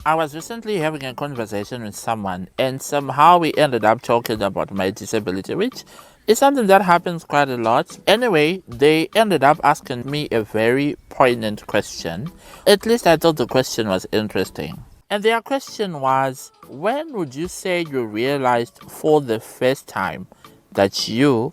I was recently having a conversation with someone, and somehow we ended up talking about my disability, which is something that happens quite a lot. Anyway, they ended up asking me a very poignant question. At least I thought the question was interesting. And their question was, when would you say you realized for the first time that you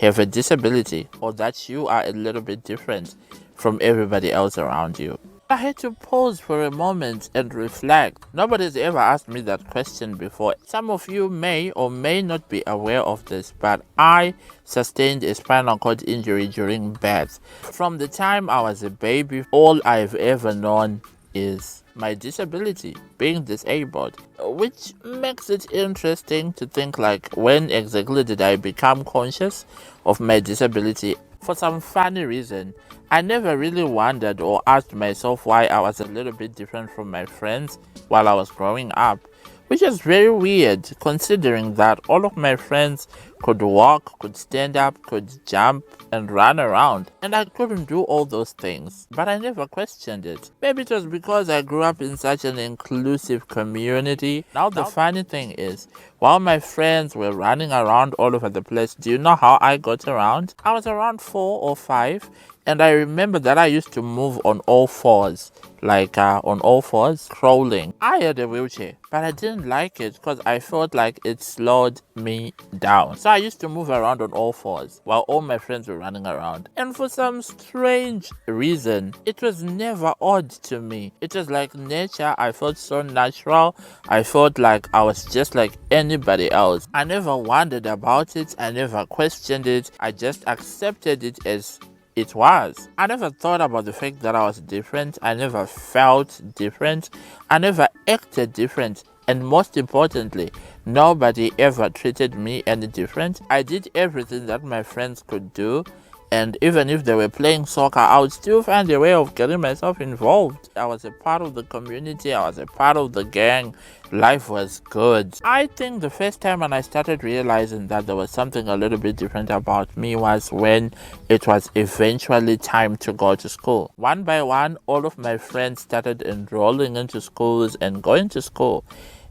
have a disability or that you are a little bit different from everybody else around you? I had to pause for a moment and reflect. Nobody's ever asked me that question before. Some of you may or may not be aware of this, but I sustained a spinal cord injury during birth. From the time I was a baby, all I've ever known is my disability, being disabled, which makes it interesting to think like, when exactly did I become conscious of my disability? For some funny reason, I never really wondered or asked myself why I was a little bit different from my friends while I was growing up, which is very weird considering that all of my friends could walk, could stand up, could jump and run around, and I couldn't do all those things. But I never questioned it. Maybe it was because I grew up in such an inclusive community. Now, the funny thing is, while my friends were running around all over the place, do you know how I got around? I was around 4 or 5, and I remember that I used to move on all fours, like on all fours, crawling. I had a wheelchair, but I didn't like it because I felt like it slowed me down. So I used to move around on all fours while all my friends were running around. And for some strange reason, it was never odd to me. It was like nature. I felt so natural. I felt like I was just like anybody else. I never wondered about it. I never questioned it. I just accepted it as it was. I never thought about the fact that I was different. I never felt different. I never acted different. And most importantly, nobody ever treated me any different. I did everything that my friends could do. And even if they were playing soccer, I would still find a way of getting myself involved. I was a part of the community, I was a part of the gang. Life was good. I think the first time when I started realizing that there was something a little bit different about me was when it was eventually time to go to school. One by one, all of my friends started enrolling into schools and going to school.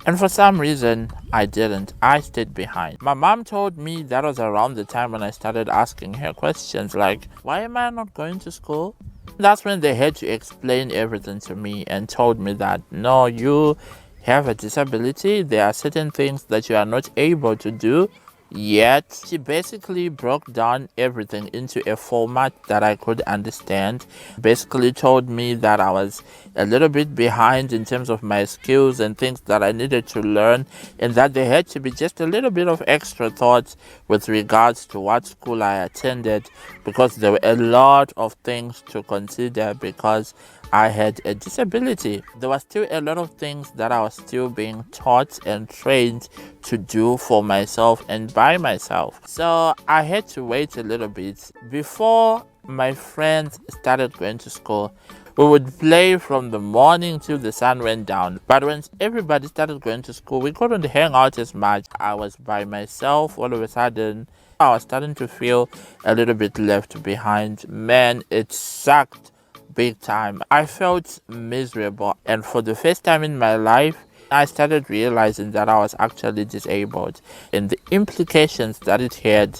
And for some reason, I didn't. I stayed behind. My mom told me that was around the time when I started asking her questions like, why am I not going to school? That's when they had to explain everything to me and told me that, no, you have a disability. There are certain things that you are not able to do. Yet, she basically broke down everything into a format that I could understand. Basically, told me that I was a little bit behind in terms of my skills and things that I needed to learn, and that there had to be just a little bit of extra thought with regards to what school I attended, because there were a lot of things to consider because I had a disability. There was still a lot of things that I was still being taught and trained to do for myself and by myself. So I had to wait a little bit before my friends started going to school. We would play from the morning till the sun went down. But when everybody started going to school, we couldn't hang out as much. I was by myself all of a sudden. I was starting to feel a little bit left behind. Man, it sucked big time. I felt miserable, and for the first time in my life, I started realizing that I was actually disabled, and the implications that it had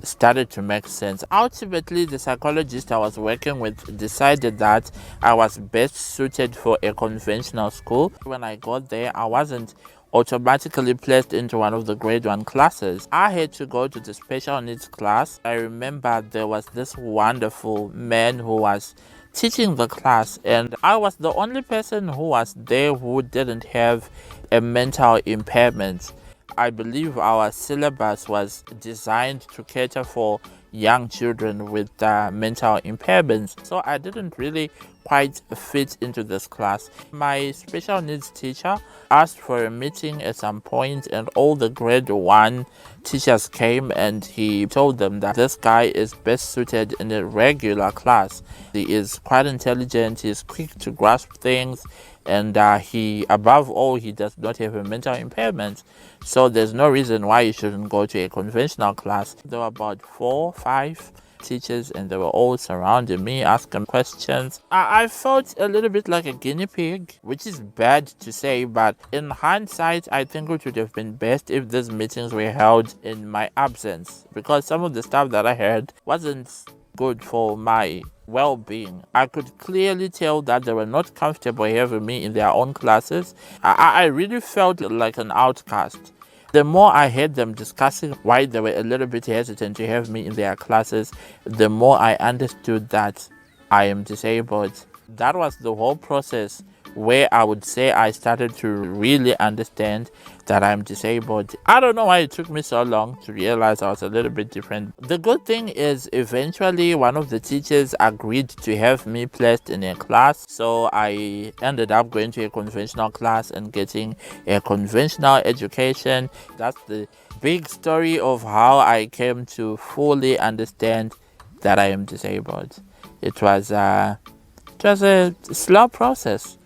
started to make sense. Ultimately, the psychologist I was working with decided that I was best suited for a conventional school. When I got there, I wasn't automatically placed into one of the grade 1 classes. I had to go to the special needs class. I remember there was this wonderful man who was teaching the class, and I was the only person who was there who didn't have a mental impairment. I believe our syllabus was designed to cater for young children with mental impairments, so I didn't really quite fit into this class. My special needs teacher asked for a meeting at some point, and all the grade 1 teachers came, and he told them that this guy is best suited in a regular class. He is quite intelligent, he's quick to grasp things, and above all, he does not have a mental impairment, so there's no reason why you shouldn't go to a conventional class. There were about 4, 5 teachers and they were all surrounding me, asking questions. I felt a little bit like a guinea pig, which is bad to say, but in hindsight, I think it would have been best if these meetings were held in my absence, because some of the stuff that I heard wasn't good for my well-being. I could clearly tell that they were not comfortable having me in their own classes. I really felt like an outcast. The more I heard them discussing why they were a little bit hesitant to have me in their classes, the more I understood that I am disabled. That was the whole process where I would say I started to really understand that I'm disabled. I don't know why it took me so long to realize I was a little bit different. The good thing is eventually one of the teachers agreed to have me placed in a class, so I ended up going to a conventional class and getting a conventional education. That's the big story of how I came to fully understand that I am disabled. It was a slow process.